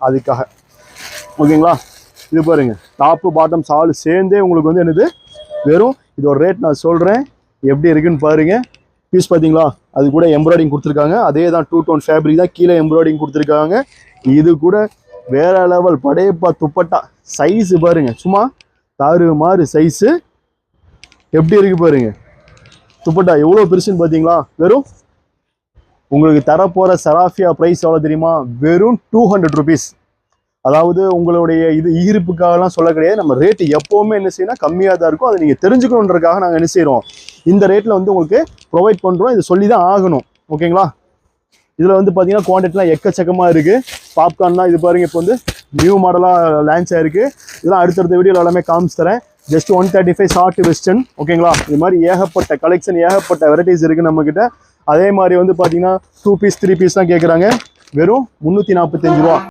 அதுக்காக ஓகேங்களா. இது பாருங்க, டாப்பு பாட்டம் சால் சேர்ந்தே உங்களுக்கு வந்து என்னது வெறும் இதோட ரேட் நான் சொல்கிறேன், எப்படி இருக்குன்னு பாருங்க. பீஸ் பார்த்தீங்களா, அது கூட எம்ப்ராய்டிங் கொடுத்துருக்காங்க. அதே தான் 2 டோன் ஃபேப்ரிக் தான், கீழே எம்ப்ராய்டிங் கொடுத்துருக்காங்க. இது கூட வேற லெவல் படையப்பா துப்பட்டா. சைஸு பாருங்க, சும்மா தாறு மாறு சைஸு எப்படி இருக்கு பாருங்க. துப்பட்டா எவ்வளோ பெருசுன்னு பார்த்தீங்களா. வெறும் உங்களுக்கு தரப்போகிற சராஃபியா ப்ரைஸ் எவ்வளோ தெரியுமா? வெறும் 200 ருபீஸ். அதாவது உங்களுடைய இது ஈர்ப்புக்காகலாம் சொல்ல கிடையாது. நம்ம ரேட்டு எப்போவுமே என்ன செய்யணும், கம்மியாக தான் இருக்கும். அதை நீங்கள் தெரிஞ்சுக்கணுன்றதுக்காக நாங்கள் என்ன செய்கிறோம், இந்த ரேட்டில் வந்து உங்களுக்கு ப்ரொவைட் பண்ணுறோம். இது சொல்லி தான் ஆகணும். ஓகேங்களா. இதில் வந்து பார்த்தீங்கன்னா குவான்டிட்டிலாம் எக்கச்சக்கமாக இருக்குது. பாப்கார்ன்லாம் இது பாருங்கள், இப்போ வந்து நியூ மாடலாக லான்ச் ஆகிருக்கு. இதெல்லாம் அடுத்தடுத்த வீடியோவில் எல்லாமே காமிச்சு தரேன். Just 135 short western. ஓகேங்களா. இது மாதிரி ஏகப்பட்ட கலெக்ஷன், ஏகப்பட்ட வெரைட்டிஸ் இருக்குது நம்மக்கிட்ட. அதே மாதிரி வந்து பார்த்தீங்கன்னா 2 பீஸ் 3 பீஸ் தான் கேட்குறாங்க. வெறும் 345 ரூபா.